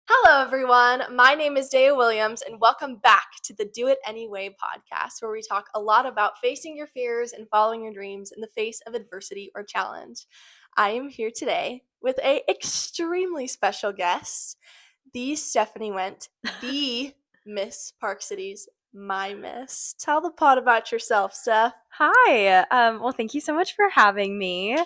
Hello, everyone. My name is Daya Williams, and welcome back to the Do It Anyway podcast, where we talk a lot about facing your fears and following your dreams in the face of adversity or challenge. I am here today with a extremely special guest, the Stephanie Went, the Miss Park City's My Miss. Tell the pod about yourself, Steph. Hi. Well, thank you so much for having me.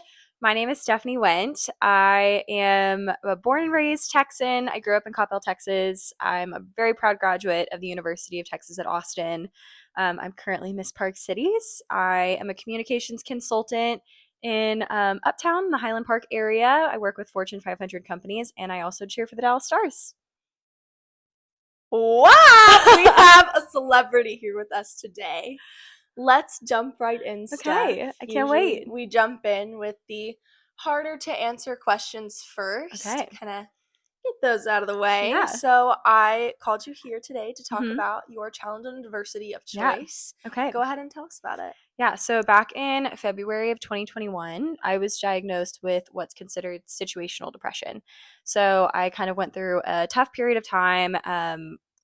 My name is Stephanie Went. I am a born and raised Texan. I grew up in Coppell, Texas. I'm a very proud graduate of the University of Texas at Austin. I'm currently Miss Park Cities. I am a communications consultant in Uptown, the Highland Park area. I work with Fortune 500 companies, and I also cheer for the Dallas Stars. Wow! We have a celebrity here with us today. Let's jump right in, Steph. Okay, I can't Usually wait. we jump in with the harder to answer questions first, Okay. kind of get those out of the way. Yeah. So I called you here today to talk Hmm. about your challenge and adversity of Yeah. choice. Okay. Go ahead and tell us about it. Yeah, so back in February of 2021, I was diagnosed with what's considered situational depression. So I kind of went through a tough period of time.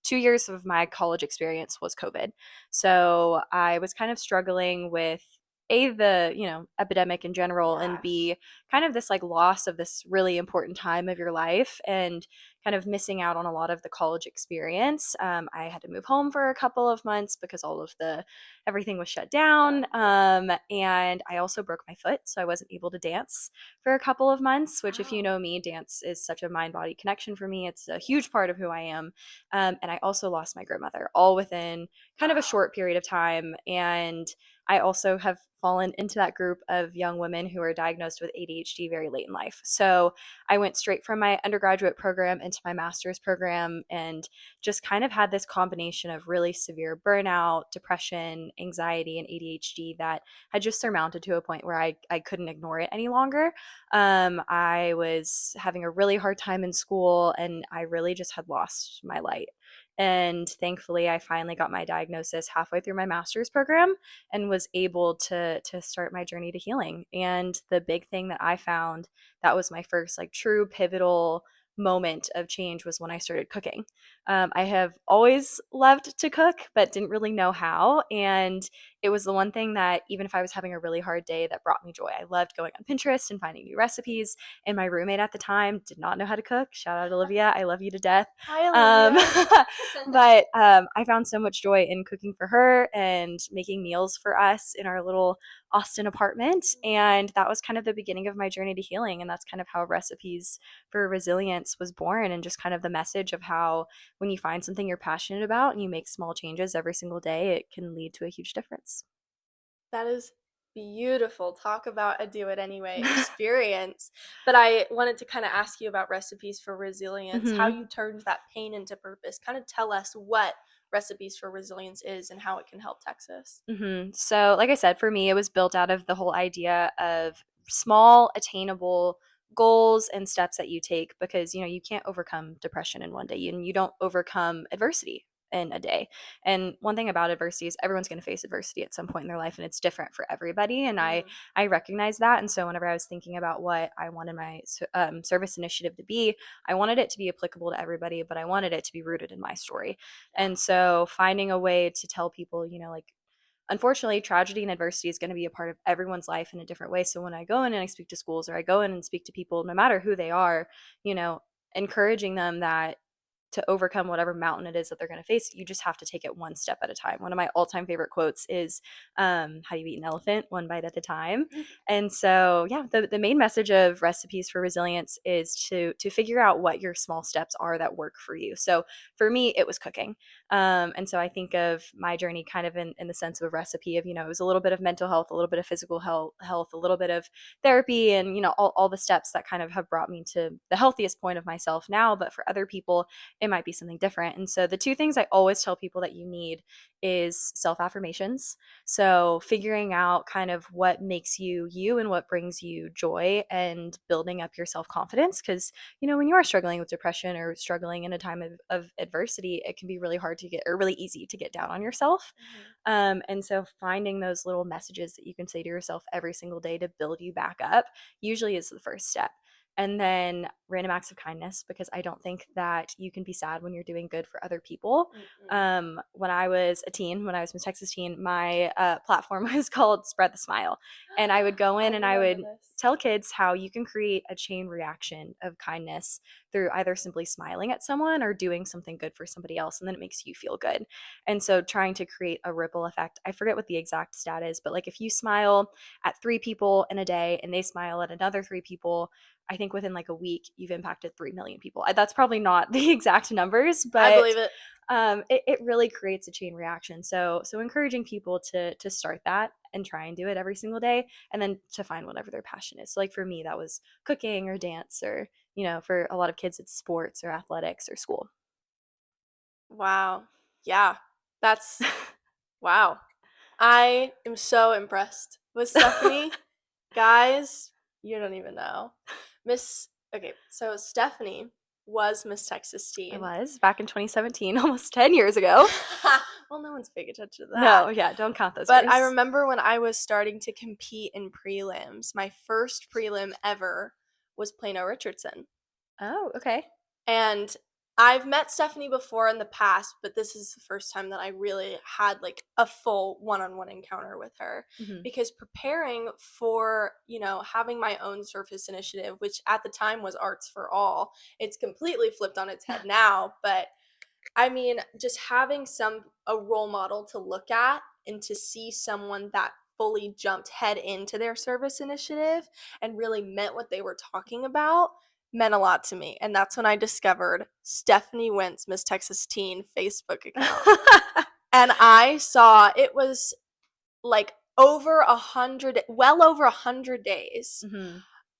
2 years of my college experience was COVID. So I was kind of struggling with the epidemic in general, and B, kind of this like loss of this really important time of your life and kind of missing out on a lot of the college experience. I had to move home for a couple of months because all of the everything was shut down. And I also broke my foot, so I wasn't able to dance for a couple of months, which, if you know me, dance is such a mind body connection for me. It's a huge part of who I am. And I also lost my grandmother all within kind of a short period of time. And I also have fallen into that group of young women who are diagnosed with ADHD very late in life. So I went straight from my undergraduate program into my master's program and just kind of had this combination of really severe burnout, depression, anxiety, and ADHD that had just surmounted to a point where I couldn't ignore it any longer. I was having a really hard time in school, and I really just had lost my light. And thankfully, I finally got my diagnosis halfway through my master's program and was able to start my journey to healing. And the big thing that I found that was my first like true pivotal moment of change was when I started cooking. I have always loved to cook, but didn't really know how. And it was the one thing that, even if I was having a really hard day, that brought me joy. I loved going on Pinterest and finding new recipes. And my roommate at the time did not know how to cook. Shout out Olivia. I love you to death. Hi, Um, Olivia. but I found so much joy in cooking for her and making meals for us in our little Austin apartment. And that was kind of the beginning of my journey to healing. And that's kind of how Recipes for Resilience was born, and just kind of the message of how when you find something you're passionate about and you make small changes every single day, it can lead to a huge difference. That is beautiful. Talk about a do it anyway experience. But I wanted to kind of ask you about Recipes for Resilience, how Hmm. you turned that pain into purpose. Kind of tell us what Recipes for Resilience is and how it can help Texas. So, like I said, for me, it was built out of the whole idea of small, attainable goals and steps that you take, because you can't overcome depression in one day, and you don't overcome adversity in a day. And one thing about adversity is everyone's going to face adversity at some point in their life, and it's different for everybody. And I Mm-hmm. I recognize that. And so whenever I was thinking about what I wanted my service initiative to be, I wanted it to be applicable to everybody, but I wanted it to be rooted in my story. And so finding a way to tell people, like, unfortunately, tragedy and adversity is going to be a part of everyone's life in a different way. So when I go in and I speak to schools, or I go in and speak to people, no matter who they are, you know, encouraging them that to overcome whatever mountain it is that they're going to face, you just have to take it one step at a time. One of my all-time favorite quotes is, how do you eat an elephant? One bite at a time. And so, yeah, the main message of Recipes for Resilience is to figure out what your small steps are that work for you. So for me, it was cooking. And so I think of my journey kind of in the sense of a recipe of, it was a little bit of mental health, a little bit of physical health, a little bit of therapy, and, all the steps that kind of have brought me to the healthiest point of myself now. But for other people, it might be something different. And so the two things I always tell people that you need is self affirmations. So figuring out kind of what makes you you and what brings you joy, and building up your self confidence. Because, when you are struggling with depression or struggling in a time of adversity, it can be really hard to get, or really easy to get down on yourself. Mm-hmm. And so finding those little messages that you can say to yourself every single day to build you back up usually is the first step. and then random acts of kindness, because I don't think that you can be sad when you're doing good for other people. When I was a teen, when I was Miss Texas Teen, my platform was called Spread the Smile. And I would go in and I would tell kids how you can create a chain reaction of kindness through either simply smiling at someone or doing something good for somebody else, and then it makes you feel good. And so trying to create a ripple effect. I forget what the exact stat is, but like if you smile at 3 people in a day and they smile at another 3 people, I think within like a week you've impacted 3 million people. That's probably not the exact numbers, but I believe it. It really creates a chain reaction. So encouraging people to start that and try and do it every single day, and then to find whatever their passion is. So like for me, that was cooking or dance, or for a lot of kids it's sports or athletics or school. Wow. Yeah. That's wow. I am so impressed with Stephanie. Guys, you don't even know. So Stephanie was Miss Texas It Teen. was back in 2017, almost 10 years ago. Well, no one's paying attention to that. No, yeah, don't count those But years. I remember when I was starting to compete in prelims, my first prelim ever was Plano Richardson. Oh, okay. And I've met Stephanie before in the past, but this is the first time that I really had like a full one-on-one encounter with her. Because preparing for, having my own Surface initiative, which at the time was Arts for All, it's completely flipped on its head now, but I mean, just having a role model to look at and to see someone that fully jumped head into their service initiative and really meant what they were talking about meant a lot to me. And that's when I discovered Stephanie Wentz, Miss Texas Teen Facebook account. And I saw it was like well over 100 days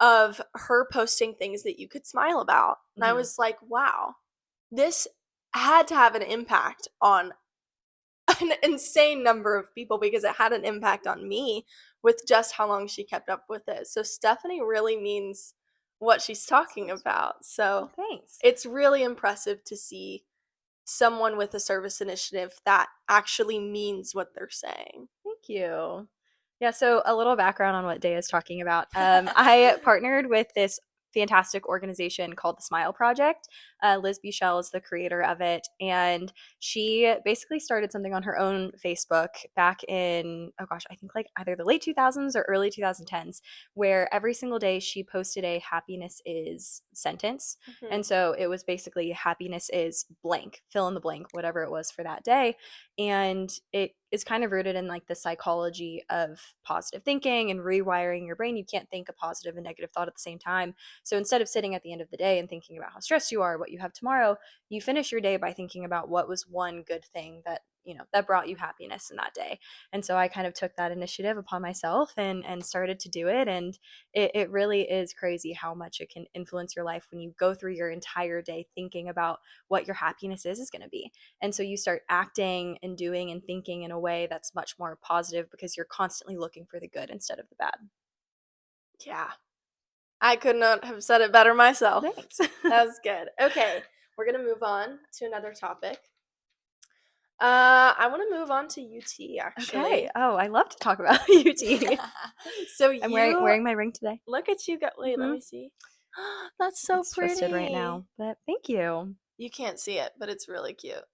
of her posting things that you could smile about. And I was like, wow, this had to have an impact on an insane number of people, because it had an impact on me with just how long she kept up with it. So Stephanie really means what she's talking about. So thanks. It's really impressive to see someone with a service initiative that actually means what they're saying. Thank you. Yeah, so a little background on what Day is talking about. I partnered with this fantastic organization called the Smile Project. Liz Buchel is the creator of it, and she basically started something on her own Facebook back in, oh gosh, I think like either the late 2000s or early 2010s, where every single day she posted a happiness is sentence. And so it was basically happiness is blank, fill in the blank, whatever it was for that day. And it is kind of rooted in like the psychology of positive thinking and rewiring your brain. You can't think a positive and negative thought at the same time. So instead of sitting at the end of the day and thinking about how stressed you are, what you have tomorrow, you finish your day by thinking about what was one good thing that that brought you happiness in that day. And so I kind of took that initiative upon myself and started to do it. And it really is crazy how much it can influence your life when you go through your entire day thinking about what your happiness is going to be. And so you start acting and doing and thinking in a way that's much more positive, because you're constantly looking for the good instead of the bad. Yeah. I could not have said it better myself. Thanks. That was good. Okay, we're going to move on to another topic. I want to move on to UT, actually. Okay. Oh, I love to talk about UT. So I'm wearing my ring today. Look at you go. Wait, let me see. That's so it's pretty. Twisted right now, but thank you. You can't see it, but it's really cute.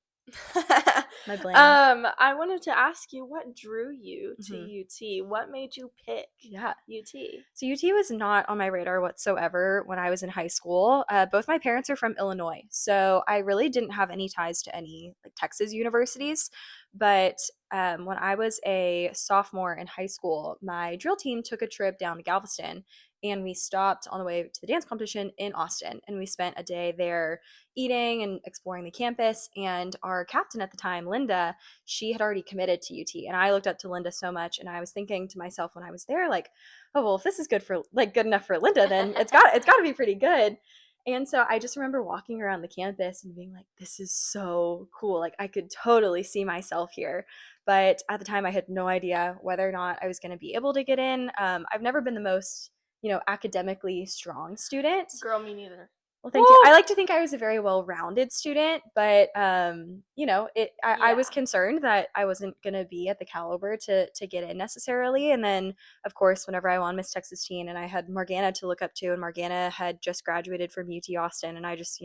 My bling. I wanted to ask you, what drew you to UT? What made you pick UT? So UT was not on my radar whatsoever when I was in high school. Both my parents are from Illinois, so I really didn't have any ties to any like Texas universities. But when I was a sophomore in high school, my drill team took a trip down to Galveston, and we stopped on the way to the dance competition in Austin, and we spent a day there eating and exploring the campus. And our captain at the time, Linda, she had already committed to UT, and I looked up to Linda so much, and I was thinking to myself when I was there, like, oh well, if this is good enough for Linda, then it's got to be pretty good. And so I just remember walking around the campus and being like, this is so cool. Like I could totally see myself here. But at the time I had no idea whether or not I was going to be able to get in. I've never been the most, academically strong student. Girl, me neither. Well, thank you. Woo! I like to think I was a very well-rounded student, but I was Yeah. concerned that I wasn't going to be at the caliber to get in necessarily. And then, of course, whenever I won Miss Texas Teen, and I had Morgana to look up to, and Morgana had just graduated from UT Austin, and I just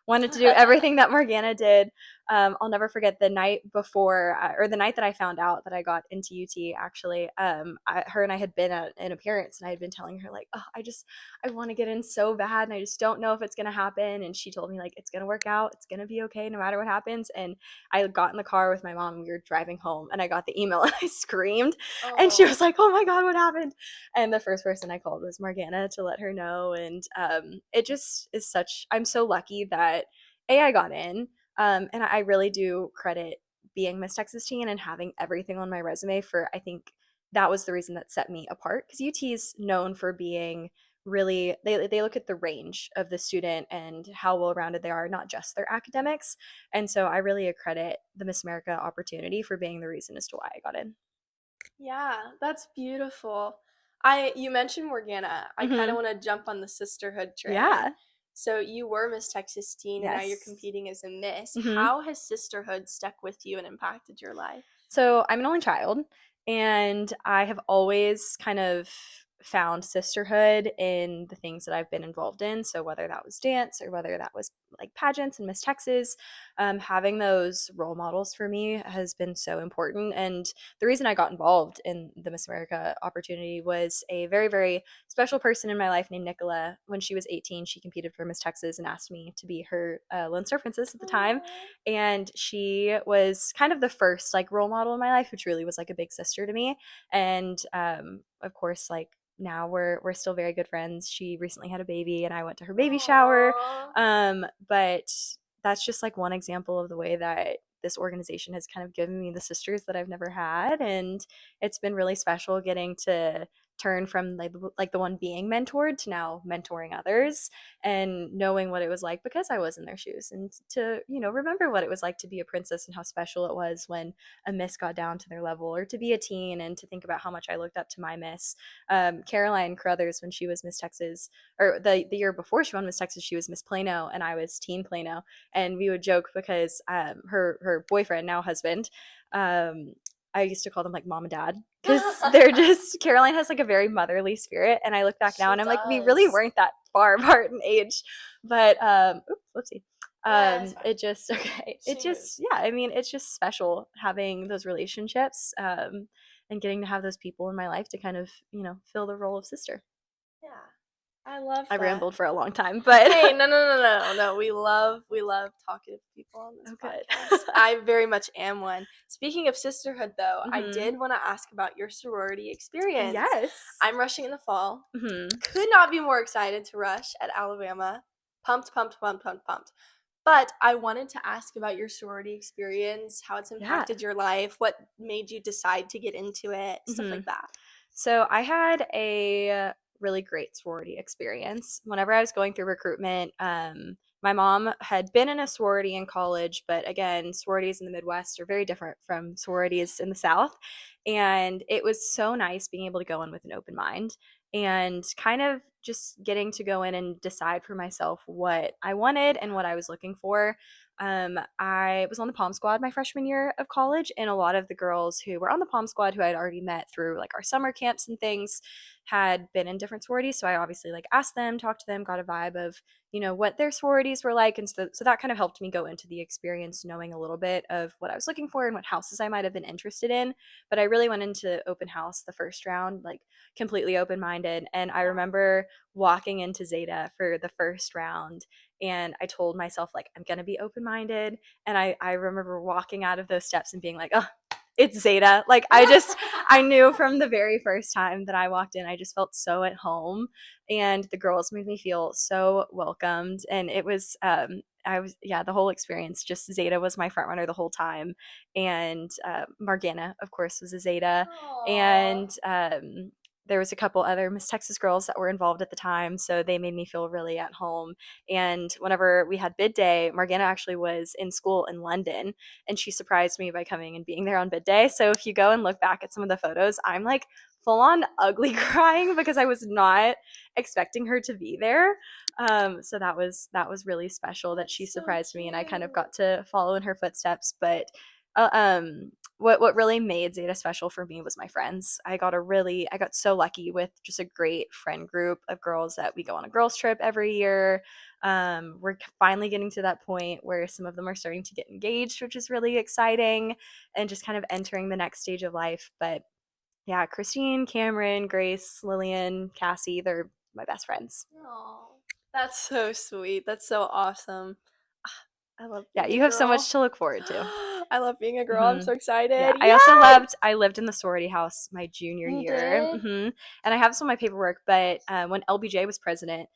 wanted to do everything that Morgana did. I'll never forget the night before, or the night that I found out that I got into UT. Actually, her and I had been at an appearance, and I had been telling her like, oh, I want to get in so bad, and I just don't know if it's going to happen. And she told me like, it's going to work out. It's going to be okay no matter what happens. And I got in the car with my mom and we were driving home, and I got the email and I screamed, and she Oh, was like, oh my God, what happened? And the first person I called was Morgana to let her know. And it just is I'm so lucky that I got in. And I really do credit being Miss Texas Teen and having everything on my resume for, I think that was the reason that set me apart, because UT is known for being really, they look at the range of the student and how well-rounded they are, not just their academics. And so I really accredit the Miss America opportunity for being the reason as to why I got in. yeah, that's beautiful. You mentioned Morgana. I kind of Hmm. want to jump on the sisterhood train. Yeah. So you were Miss Texas Teen, and now you're Yes. competing as a Miss. Hmm. How has sisterhood stuck with you and impacted your life? So I'm an only child, and I have always kind of found sisterhood in the things that I've been involved in. So whether that was dance or whether that was like pageants and Miss Texas, having those role models for me has been so important. And the reason I got involved in the Miss America opportunity was a very, very special person in my life named Nicola. When she was 18, she competed for Miss Texas and asked me to be her Lone Star Princess at the time. Aw. And she was kind of the first like role model in my life, which really was like a big sister to me. And of course, like now we're still very good friends. She recently had a baby, and I went to her baby shower. Aw. But that's just like one example of the way that this organization has kind of given me the sisters that I've never had, and it's been really special getting to turn from like the one being mentored to now mentoring others, and knowing what it was like because I was in their shoes, and to remember what it was like to be a princess and how special it was when a miss got down to their level, or to be a teen and to think about how much I looked up to my miss. Caroline Carruthers, when she was Miss Texas, or the year before she won Miss Texas, she was Miss Plano and I was teen Plano, and we would joke because her boyfriend, now husband, um, I used to call them like mom and dad, because they're just, Caroline has like a very motherly spirit, and I look back now She and I'm like, we really does. weren't that far apart in age. But oops, whoopsie. Yeah, it's fine. It just okay. It She just, moves. yeah, I mean, it's just special having those relationships, and getting to have those people in my life to kind of, fill the role of sister. Yeah. I love I that. rambled for a long time, but Hey, no, no, no, no, no. We love talkative people on this oh, good. podcast. I very much am one. Speaking of sisterhood, though, I Hmm. did want to ask about your sorority experience. Yes. I'm rushing in the fall. Hmm. Could not be more excited to rush at Alabama. Pumped, pumped, pumped, pumped, pumped. But I wanted to ask about your sorority experience, how it's Yeah. impacted your life, what made you decide to get into it, stuff Hmm. like that. So I had a really great sorority experience. Whenever I was going through recruitment, my mom had been in a sorority in college, but again, sororities in the Midwest are very different from sororities in the South. And it was so nice being able to go in with an open mind and kind of just getting to go in and decide for myself what I wanted and what I was looking for. I was on the Pom Squad my freshman year of college, and a lot of the girls who were on the Pom Squad, who I'd already met through like our summer camps and things, had been in different sororities. So I obviously like asked them, talked to them, got a vibe of what their sororities were like, and so that kind of helped me go into the experience knowing a little bit of what I was looking for and what houses I might have been interested in. But I really went into open house the first round like completely open minded, and I Yeah. remember walking into Zeta for the first round, and I told myself like I'm gonna be open minded, and I remember walking out of those steps and being like, oh, it's Zeta. Like I knew from the very first time that I walked in, I just felt so at home, and the girls made me feel so welcomed, and it was I was, yeah, the whole experience, just Zeta was my front runner the whole time, and Morgana of course was a Zeta, Aww. and there was a couple other Miss Texas girls that were involved at the time, so they made me feel really at home. And whenever we had bid day, Morgana actually was in school in London, and she surprised me by coming and being there on bid day. So if you go and look back at some of the photos, I'm like full on ugly crying because I was not expecting her to be there. So that was really special that she So surprised me, and I kind of cute. got to follow in her footsteps. But uh, um, what really made Zeta special for me was my friends. I got so lucky with just a great friend group of girls that we go on a girls trip every year. We're finally getting to that point where some of them are starting to get engaged, which is really exciting, and just kind of entering the next stage of life. But yeah, Christine, Cameron, Grace, Lillian, Cassie, they're my best friends. Oh, that's so sweet. That's so awesome. I love Yeah, being a you have so girl. much to look forward to. I love being a girl. I'm Hmm. so Yeah, excited. I also Yay! I lived in the sorority house my junior You year. did? And I have some of my paperwork, but when LBJ was president,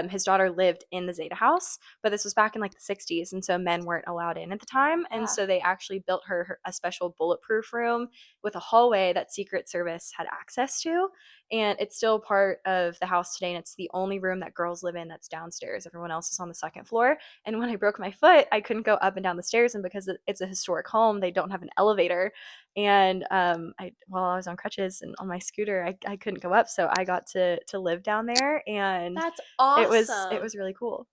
his daughter lived in the Zeta house, but this was back in like the 60s. And so men weren't allowed in at the time. And Yeah. so they actually built her a special bulletproof room with a hallway that Secret Service had access to. And it's still part of the house today. And it's the only room that girls live in that's downstairs. Everyone else is on the second floor. And when I broke my foot, I couldn't go up and down the stairs. And because it's a historic home, they don't have an elevator. And while I was on crutches and on my scooter, I couldn't go up. So I got to live down there, and That's it awesome. was really cool.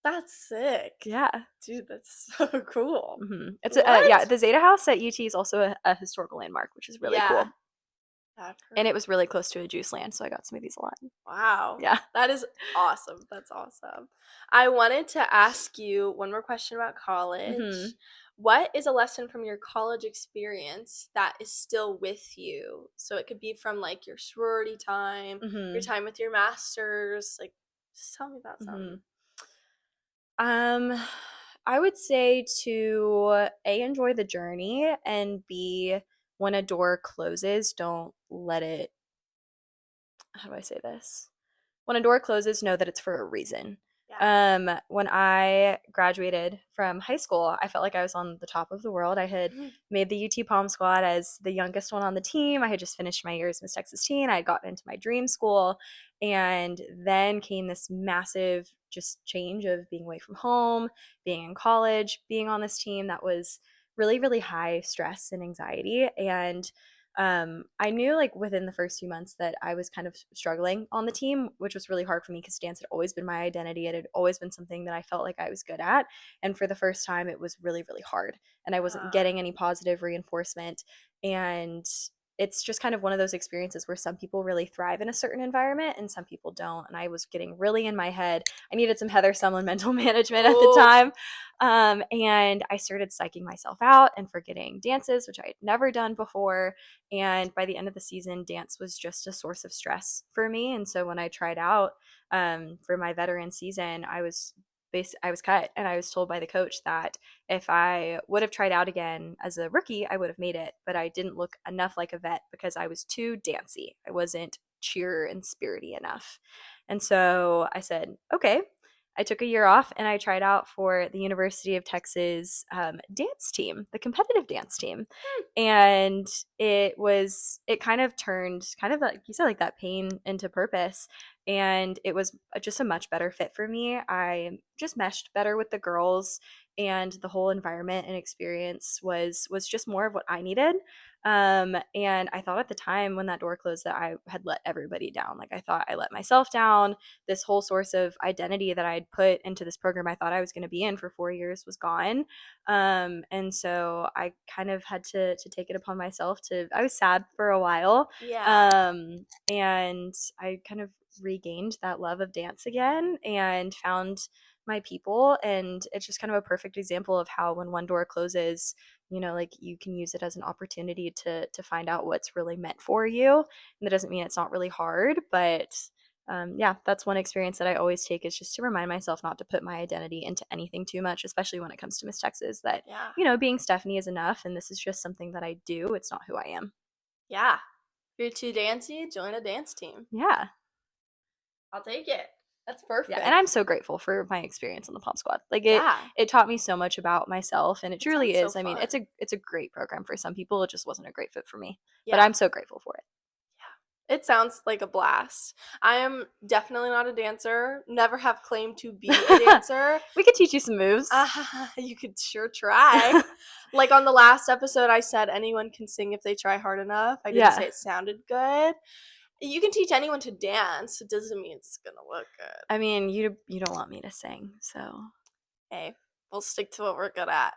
That's sick. Yeah. Dude, that's so cool. It's What? yeah, the Zeta House at UT is also a historical landmark, which is really Yeah, cool. I've And heard. it was really close to a juice land, so I got smoothies a lot. Wow. Yeah. That is awesome. That's awesome. I wanted to ask you one more question about hmm college. What is a lesson from your college experience that is still with you? So it could be from like your sorority time, your hmm time with your masters. Like, just tell me about hmm some. Um, I would say to A, enjoy the journey, and B, when a door closes, don't let it, how do I say this? When a door closes, know that it's for a reason. Yeah. When I graduated from high school, I felt like I was on the top of the world. I had made the UT Palm Squad as the youngest one on the team. I had just finished my year as Miss Texas teen. I had gotten into my dream school. And then came this massive just change of being away from home, being in college, being on this team that was really, really high stress and anxiety. And I knew like within the first few months that I was kind of struggling on the team, which was really hard for me because dance had always been my identity. It had always been something that I felt like I was good at. And for the first time, it was really, really hard. And I wasn't Uh, getting any positive reinforcement. And it's just kind of one of those experiences where some people really thrive in a certain environment and some people don't. And I was getting really in my head. I needed some Heather Sumlin mental management at the oh, time. And I started psyching myself out and forgetting dances, which I had never done before. And by the end of the season, dance was just a source of stress for me. And so when I tried out for my veteran season, I was cut, and I was told by the coach that if I would have tried out again as a rookie, I would have made it. But I didn't look enough like a vet because I was too dancey. I wasn't cheer and spirity enough. And so I said, okay. I took a year off and I tried out for the University of Texas dance team, the competitive dance team. And it kind of turned kind of like you said, like that pain into purpose. And it was just a much better fit for me. I just meshed better with the girls, and the whole environment and experience was just more of what I needed. And I thought at the time when that door closed that I had let everybody down. Like I thought I let myself down. This whole source of identity that I'd put into this program I thought I was going to be in for 4 years was gone. And so I kind of had to take it upon myself to, I was sad for a while. yeah. And I kind of regained that love of dance again and found my people. And it's just kind of a perfect example of how when one door closes, like you can use it as an opportunity to find out what's really meant for you. And that doesn't mean it's not really hard, but yeah, that's one experience that I always take, is just to remind myself not to put my identity into anything too much, especially when it comes to Miss Texas, that, Yeah. being Stephanie is enough and this is just something that I do. It's not who I am. Yeah. If you're too dancy, join a dance team. Yeah. I'll take it. That's Yeah. perfect. And I'm so grateful for my experience on the Palm Squad. Like Yeah. it taught me so much about myself, and it It truly sounds so is. I mean, fun. it's a great program for some people. It just wasn't a great fit for me. But Yeah. I'm so grateful for it. It sounds like a blast. I am definitely not a dancer, never have claimed to be a dancer. We could teach you some moves. You could sure try. Like on the last episode, I said anyone can sing if they try hard enough. I didn't Yeah. say it sounded good. You can teach anyone to dance. It doesn't mean it's gonna look good. I mean, you don't want me to sing, so Hey, we'll stick to what we're good at.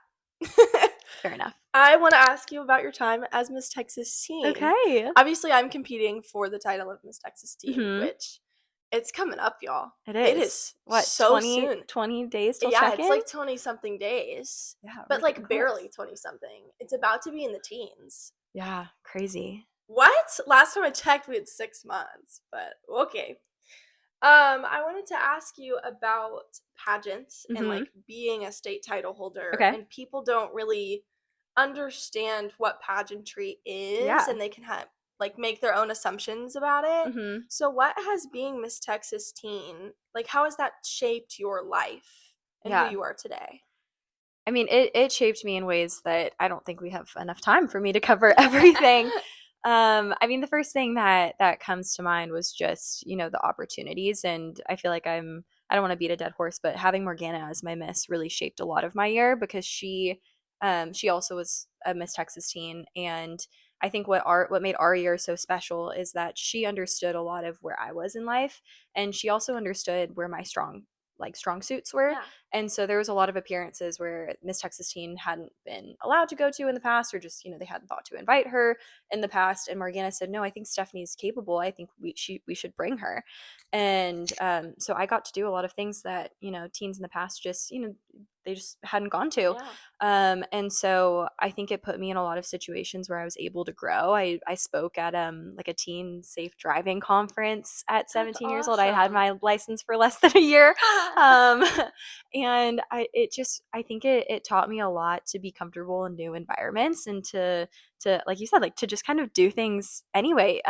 fair enough. I want to ask you about your time as Miss Texas Teen. Okay. Obviously, I'm competing for the title of Miss Texas Teen, Mhm. which it's coming up, y'all. It is. It is What, so 20, soon. 20 days till Yeah, check-in? it's like 20-something days. Yeah, But we're like getting barely close. 20-something. It's about to be in the teens. Yeah, crazy. What? Last time I checked, we had 6 months, but okay. I wanted to ask you about pageants and Mhm. like being a state title holder, Okay. and people don't really understand what pageantry is, Yeah. and they can have like make their own assumptions about it. Mhm. So what has being Miss Texas Teen, like how has that shaped your life and who Yeah. you are today? I mean, it shaped me in ways that I don't think we have enough time for me to cover everything. I mean, the first thing that comes to mind was just, the opportunities, and I feel like I don't want to beat a dead horse, but having Morgana as my miss really shaped a lot of my year because she also was a Miss Texas Teen, and I think what made our year so special is that she understood a lot of where I was in life, and she also understood where my strong suits were. Yeah. And so there was a lot of appearances where Miss Texas Teen hadn't been allowed to go to in the past, or just, they hadn't thought to invite her in the past. And Morgana said, no, I think Stephanie's capable. I think we should bring her. And so I got to do a lot of things that, teens in the past just, they just hadn't gone to. Yeah. And so I think it put me in a lot of situations where I was able to grow. I spoke at like a teen safe driving conference at 17 years old. I had my license for less than a year. And I think it taught me a lot to be comfortable in new environments and to like you said, like to just kind of do things anyway.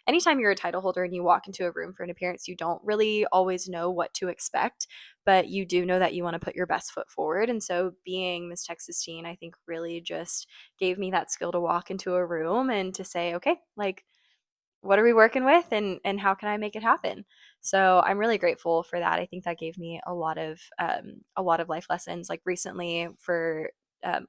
Anytime you're a title holder and you walk into a room for an appearance, you don't really always know what to expect, but you do know that you want to put your best foot forward. And so being Miss Texas Teen, I think really just gave me that skill to walk into a room and to say, okay, like, what are we working with, and how can I make it happen? So I'm really grateful for that. I think that gave me a lot of life lessons. Like recently for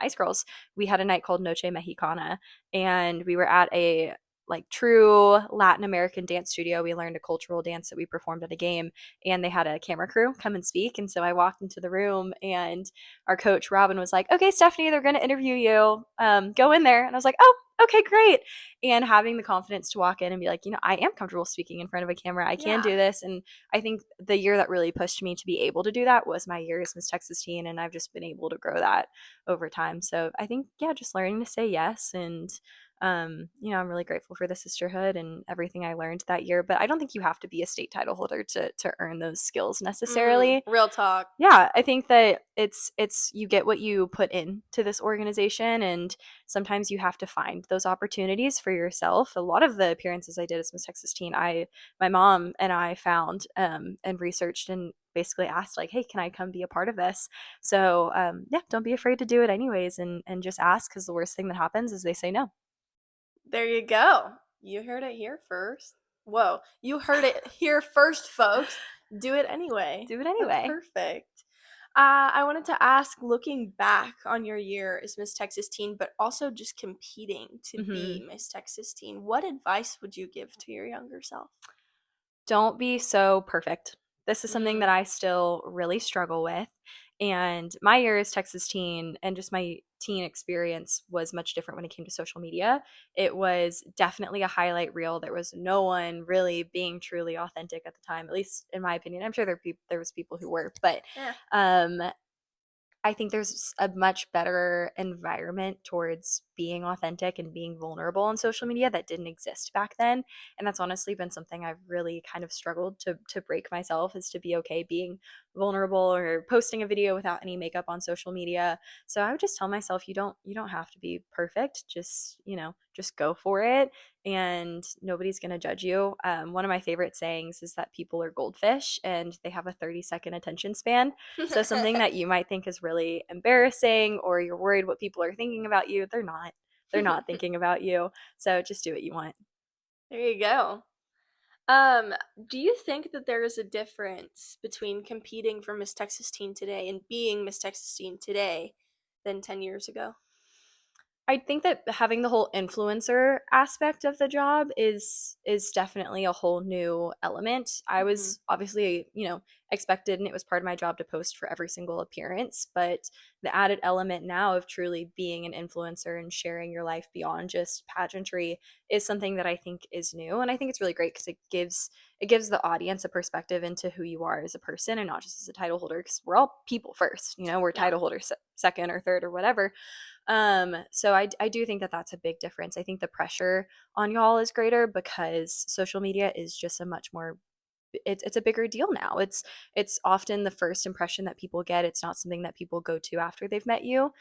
Ice Girls, we had a night called Noche Mexicana, and we were at a like true Latin American dance studio. We learned a cultural dance that we performed at a game, and they had a camera crew come and speak. And so I walked into the room, and our coach Robin was like, "Okay, Stephanie, they're going to interview you. Go in there." And I was like, "Oh, okay, great." And having the confidence to walk in and be like, I am comfortable speaking in front of a camera. I can do this. And I think the year that really pushed me to be able to do that was my year as Miss Texas Teen, and I've just been able to grow that over time. So I think, yeah, just learning to say yes, and I'm really grateful for the sisterhood and everything I learned that year. But I don't think you have to be a state title holder to earn those skills necessarily. Real talk. Yeah, I think that it's you get what you put into this organization, and sometimes you have to find those opportunities for yourself. A lot of the appearances I did as Miss Texas Teen, my mom and I found and researched and basically asked like, hey, can I come be a part of this? So yeah, don't be afraid to do it anyways, and just ask, because the worst thing that happens is they say no. There you go. You heard it here first. Whoa, you heard it here first, folks. Do it anyway. Do it anyway. That's perfect. I wanted to ask, looking back on your year as Miss Texas Teen, but also just competing to be Miss Texas Teen, what advice would you give to your younger self? Don't be so perfect. This is something that I still really struggle with. And my year as Texas Teen and just my teen experience was much different when it came to social media. It was definitely a highlight reel. There was no one really being truly authentic at the time, at least in my opinion. I'm sure there was people who were, but I think there's a much better environment towards being authentic and being vulnerable on social media that didn't exist back then. And that's honestly been something I've really kind of struggled to break myself, is to be okay being vulnerable or posting a video without any makeup on social media. So I would just tell myself, you don't have to be perfect. Just go for it, and nobody's going to judge you. One of my favorite sayings is that people are goldfish and they have a 30-second attention span. So something that you might think is really embarrassing, or you're worried what people are thinking about you, they're not. They're not thinking about you. So just do what you want. There you go. Um, do you think that there is a difference between competing for Miss Texas Teen today and being Miss Texas Teen today than 10 years ago? I think that having the whole influencer aspect of the job is definitely a whole new element. I Mm-hmm. was obviously, expected and it was part of my job to post for every single appearance, but the added element now of truly being an influencer and sharing your life beyond just pageantry is something that I think is new, and I think it's really great because it gives the audience a perspective into who you are as a person and not just as a title holder, because we're all people first, we're Yeah. title holders second or third or whatever. So I do think that that's a big difference. I think the pressure on y'all is greater because social media is just a much more it's a bigger deal now. It's often the first impression that people get. It's not something that people go to after they've met you.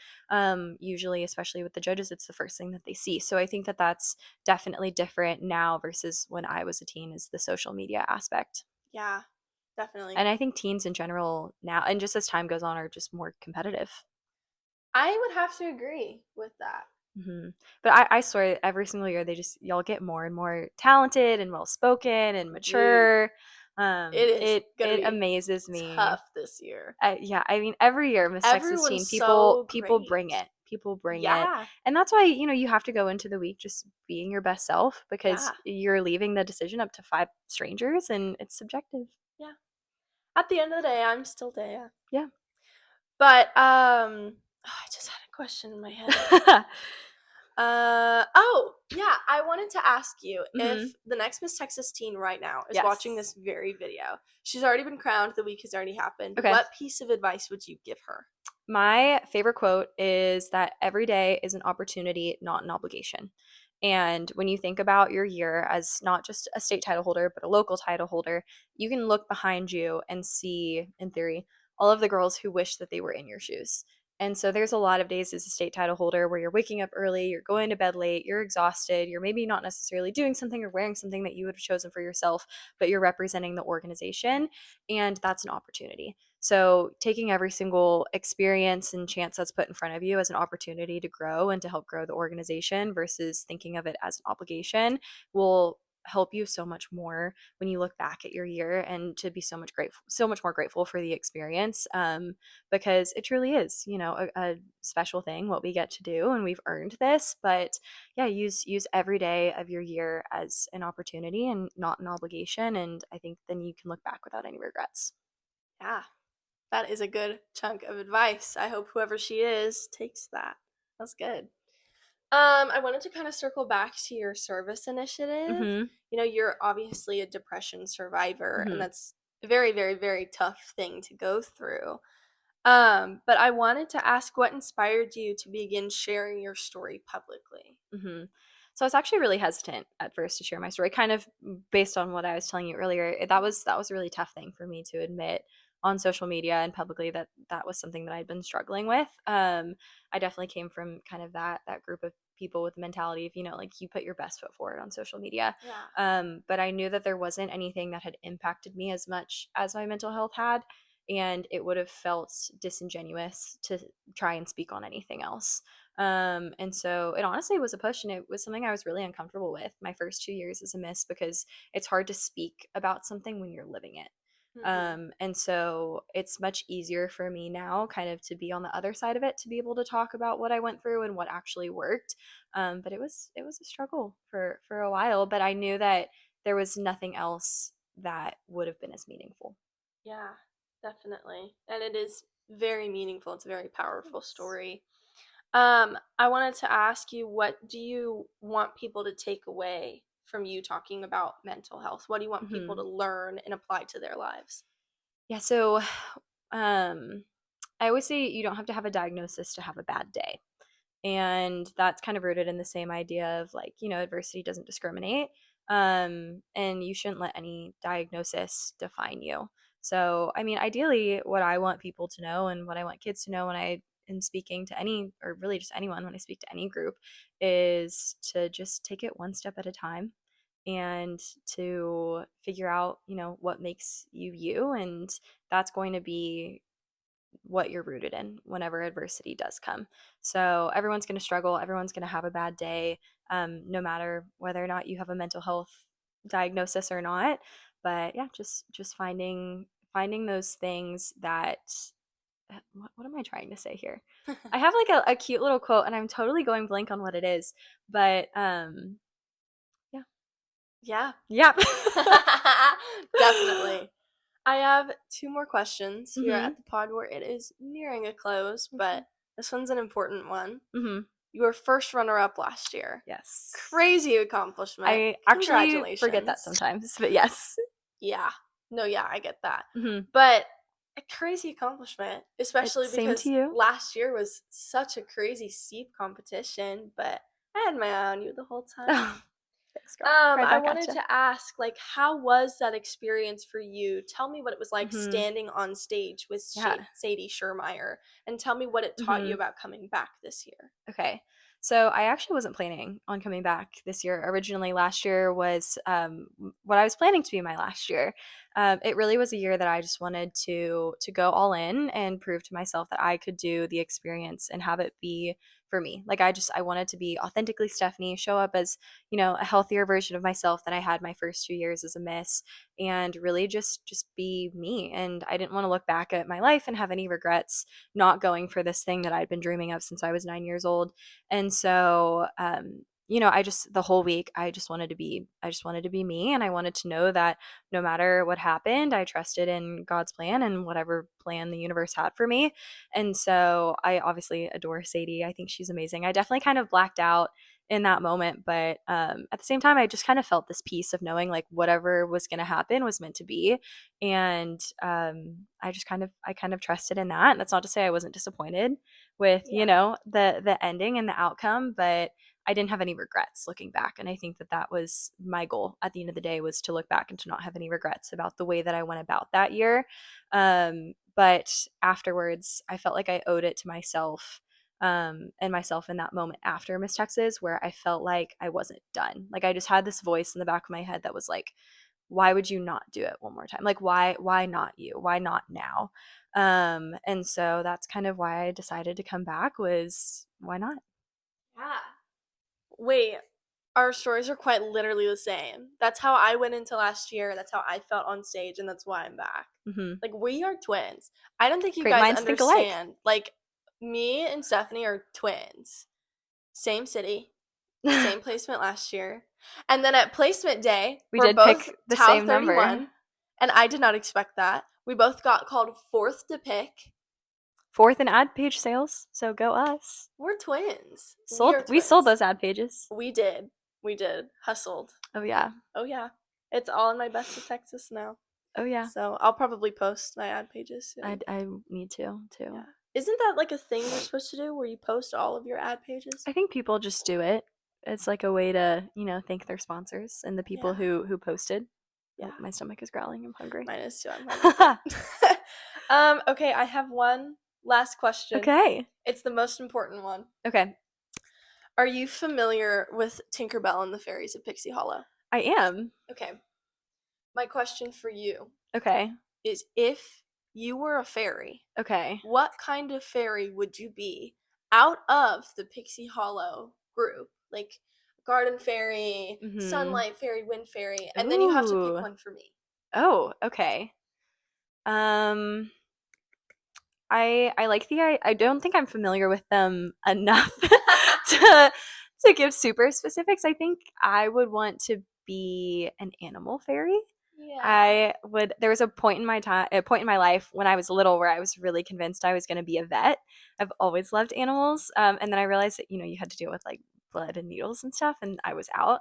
Usually, especially with the judges, it's the first thing that they see. So I think that that's definitely different now versus when I was a teen, is the social media aspect. Yeah, definitely. And I think teens in general now, and just as time goes on, are just more competitive. I would have to agree with that. Hmm. But I swear, every single year y'all get more and more talented and well spoken and Dude, mature. it is gonna It be amazes me. tough this year. Yeah, I mean, every year, Miss Texas Everyone's Teen, people so people great. bring it. People bring it, Yeah, and that's why you have to go into the week just being your best self, because yeah, you're leaving the decision up to five strangers, and it's subjective. yeah. At the end of the day, I'm still Dea. Yeah. But I just had a question in my head. Oh, yeah, I wanted to ask you Hmm. if the next Miss Texas teen right now is watching Yes. this very video. She's already been crowned, the week has already happened. Okay. What piece of advice would you give her? My favorite quote is that every day is an opportunity, not an obligation. And when you think about your year as not just a state title holder, but a local title holder, you can look behind you and see, in theory, all of the girls who wish that they were in your shoes. And so there's a lot of days as a state title holder where you're waking up early, you're going to bed late, you're exhausted, you're maybe not necessarily doing something or wearing something that you would have chosen for yourself, but you're representing the organization. And that's an opportunity. So, taking every single experience and chance that's put in front of you as an opportunity to grow and to help grow the organization versus thinking of it as an obligation will help you so much more when you look back at your year, and to be so much more grateful for the experience, because it truly is, a special thing what we get to do, and we've earned this. But yeah, use every day of your year as an opportunity and not an obligation, and I think then you can look back without any regrets. Yeah, that is a good chunk of advice. I hope whoever she is takes that. That's good. I wanted to kind of circle back to your service initiative. Mhm. You're obviously a depression survivor, and Mhm. that's a very, very, very tough thing to go through. But I wanted to ask what inspired you to begin sharing your story publicly? Mhm. So I was actually really hesitant at first to share my story, kind of based on what I was telling you earlier. That was a really tough thing for me to admit on social media and publicly, that was something that I'd been struggling with. I definitely came from kind of that group of people with the mentality of, like, you put your best foot forward on social media. Yeah. But I knew that there wasn't anything that had impacted me as much as my mental health had, and it would have felt disingenuous to try and speak on anything else. And so it honestly was a push, and it was something I was really uncomfortable with my first 2 years as a Miss, because it's hard to speak about something when you're living it. Mhm. And so it's much easier for me now kind of to be on the other side of it, to be able to talk about what I went through and what actually worked. But it was a struggle for a while, but I knew that there was nothing else that would have been as meaningful. Yeah, definitely. And it is very meaningful. It's a very powerful Thanks. story. I wanted to ask you, what do you want people to take away from you talking about mental health? What do you want people to Mhm. learn and apply to their lives? Yeah, so um I always say you don't have to have a diagnosis to have a bad day. And that's kind of rooted in the same idea of, like, adversity doesn't discriminate. And you shouldn't let any diagnosis define you. So, I mean, ideally, what I want people to know and what I want kids to know when I am speaking to any, or really just anyone, when I speak to any group, is to just take it one step at a time, and to figure out, what makes you you. And that's going to be what you're rooted in whenever adversity does come. So everyone's going to struggle, everyone's going to have a bad day. no matter whether or not you have a mental health diagnosis or not. But yeah, just finding those things that what am I trying to say here? I have like a cute little quote and I'm totally going blank on what it is, but yeah. Yeah. Yeah. Definitely. I have two more questions here Mhm. at the pod where it is nearing a close, Okay. but this one's an important one. Mhm. You were first runner-up last year. Yes. Crazy accomplishment. I actually forget that Congratulations. sometimes, but yes. Yeah. No, yeah, I get that. Mhm. But a crazy accomplishment, especially Same to because you. last year was such a crazy steep competition, but I had my eye on you the whole time. Oh, thanks, girl. Right I back at wanted you. to ask, like, how was that experience for you? Tell me what it was like Mhm. standing on stage with Yeah. Sadie Schermeyer, and tell me what it taught you Mhm. about coming back this year. Okay. So I actually wasn't planning on coming back this year. Originally, last year was what I was planning to be my last year. It really was a year that I just wanted to go all in and prove to myself that I could do the experience and have it be for me. Like I wanted to be authentically Stephanie, show up as a healthier version of myself than I had my first 2 years as a Miss, and really just be me. And I didn't want to look back at my life and have any regrets not going for this thing that I'd been dreaming of since I was 9 years old. And so, the whole week, I just wanted to be me. And I wanted to know that no matter what happened, I trusted in God's plan and whatever plan the universe had for me. And so I obviously adore Sadie. I think she's amazing. I definitely kind of blacked out in that moment, but at the same time I just kind of felt this peace of knowing like whatever was going to happen was meant to be. And I kind of trusted in that. And that's not to say I wasn't disappointed with Yeah. the ending and the outcome, but I didn't have any regrets looking back. And I think that that was my goal at the end of the day, was to look back and to not have any regrets about the way that I went about that year. But afterwards I felt like I owed it to myself, and myself in that moment after Miss Texas, where I felt like I wasn't done. Like I just had this voice in the back of my head that was like, why would you not do it one more time? Like why not you? Why not now? And so that's kind of why I decided to come back, was why not? Yeah. Wait, our stories are quite literally the same. That's how I went into last year. That's how I felt on stage, and that's why I'm back. Mm-hmm. Like, we are twins. I don't think you Great guys minds think alike. understand. Like, me and Stephanie are twins. Same city, same placement last year. And then at placement day, We we're did both pick the Tau same number. 31, and I did not expect that. We both got called fourth to pick. Fourth in ad page sales, so go us. We're twins. We sold those ad pages. We did. We did. Hustled. Oh yeah. Oh, yeah. It's all in my Best of Texas now. Oh yeah. So I'll probably post my ad pages soon. I need to too. Yeah. Isn't that like a thing you're supposed to do where you post all of your ad pages? I think people just do it. It's like a way to, thank their sponsors and the people Yeah. who posted. Yeah. Oh, my stomach is growling. I'm hungry. Mine is too. I'm hungry. Okay, I have one last question. Okay. It's the most important one. Okay. Are you familiar with Tinkerbell and the Fairies of Pixie Hollow? I am. Okay. My question for you Okay. is, if you were a fairy, Okay. what kind of fairy would you be out of the Pixie Hollow group? Like garden fairy, sunlight fairy, wind fairy, and then you have to pick one for me. Oh, okay. I like I don't think I'm familiar with them enough to give super specifics. I think I would want to be an animal fairy. Yeah. There was a point in my life when I was little where I was really convinced I was going to be a vet. I've always loved animals. And then I realized that, you had to deal with like blood and needles and stuff, and I was out.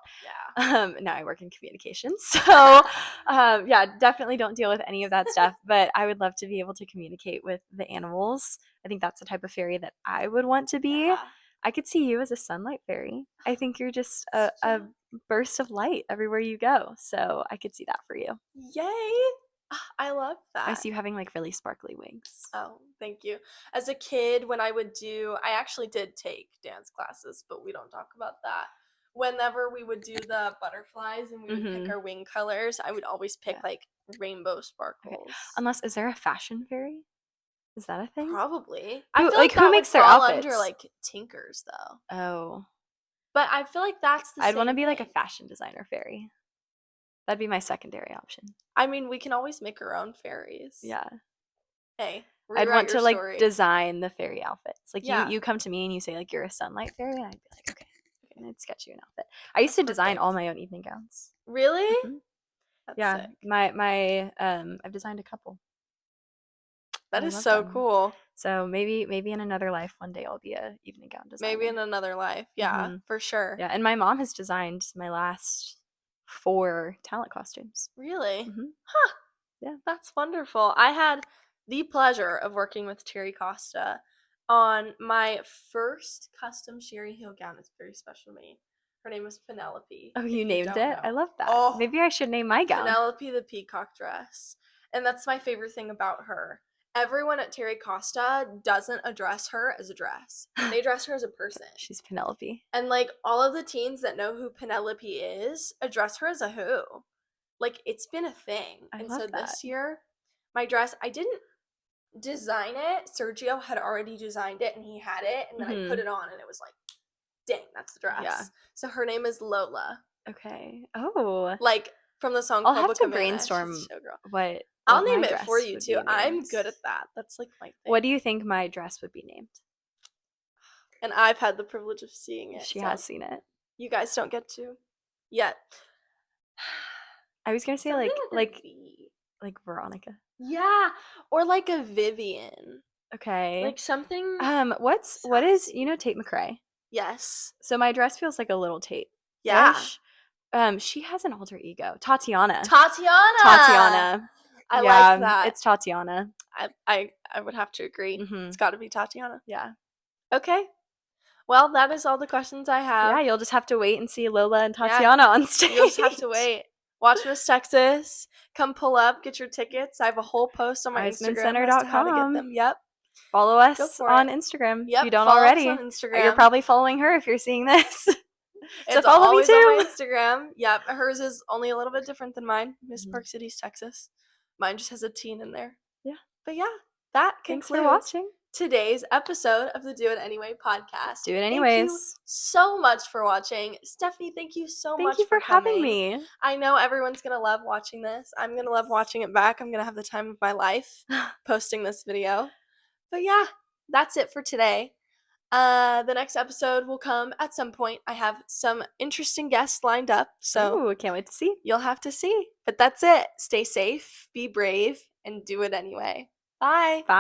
Yeah. Now I work in communications. So, yeah, definitely don't deal with any of that stuff, but I would love to be able to communicate with the animals. I think that's the type of fairy that I would want to be. Yeah. I could see you as a sunlight fairy. I think you're just a burst of light everywhere you go. So I could see that for you. Yay! I love that. I see you having like really sparkly wings. Oh, thank you. As a kid, when I actually did take dance classes, but we don't talk about that. Whenever we would do the butterflies and we would pick our wing colors, I would always pick like rainbow sparkles. Okay. Is there a fashion fairy? Is that a thing? Probably. I feel like who makes their fall outfits? under like Tinkers though. Oh. But I feel like that's the I'd want to same be like a thing. fashion designer fairy. That'd be my secondary option. I mean, we can always make our own fairies. Yeah. Hey, I'd rewrite want your to like story. design the fairy outfits. Like Yeah. you come to me and you say like you're a sunlight fairy, and I'd be like, okay, and I'd sketch you an outfit. I used That's to design all perfect. my own evening gowns. Really? Mhm. That's Yeah, sick. my I've designed a couple. That I is love so them. cool. So maybe in another life one day I'll be a evening gown designer. Maybe in another life. Yeah, Mhm. for sure. Yeah, and my mom has designed my last 4 talent costumes. Really? Mhm. Huh. Yeah. That's wonderful. I had the pleasure of working with Terry Costa on my first custom Sherry Hill gown. It's very special to me. Her name was Penelope. Oh, if you named don't it? I know. love that. Oh, Maybe I should name my gown. Penelope the peacock dress. And that's my favorite thing about her. Everyone at Terry Costa doesn't address her as a dress. They address her as a person. She's Penelope. And like all of the teens that know who Penelope is address her as a who. Like it's been a thing. I And love so that. this year, my dress, I didn't design it. Sergio had already designed it and he had it. And then I put it on and it was like, dang, that's the dress. Yeah. So her name is Lola. Okay. Oh. Like from the song I'll have to Copacabana. brainstorm She's a showgirl. what I'll my name it dress for you would too. be I'm named. good at that. That's like my thing. What do you think my dress would be named? And I've had the privilege of seeing it. She so has seen it. You guys don't get to yet. I was gonna say Something like a V. Veronica. Yeah, or like a Vivian. Okay. Like something. What is sassy. Tate McRae? Yes. So my dress feels like a little Tate. Yeah. She has an alter ego. Tatiana. Tatiana. I like that. It's Tatiana. I would have to agree. Mhm. It's got to be Tatiana. Yeah. Okay. Well, that is all the questions I have. Yeah, you'll just have to wait and see Lola and Tatiana on stage. You'll just have to wait. Watch Miss Texas. Come pull up. Get your tickets. I have a whole post on my Instagram as to how to get them. Yep. Follow us on Instagram if you don't already. Follow us on Instagram. You're probably following her if you're seeing this. It's follow always me too. on my Instagram. Yep. Hers is only a little bit different than mine. Miss Park Cities, Texas. Mine just has a teen in there. Yeah. But yeah, that Thanks concludes for watching today's episode of the Do It Anyway podcast. Do it anyways. Thank you so much for watching. Stephanie, thank you so much for coming. having me. I know everyone's going to love watching this. I'm going to love watching it back. I'm going to have the time of my life posting this video. But yeah, that's it for today. The next episode will come at some point. I have some interesting guests lined up, so Ooh, can't wait to see. You'll have to see. But that's it. Stay safe, be brave, and do it anyway. Bye. Bye.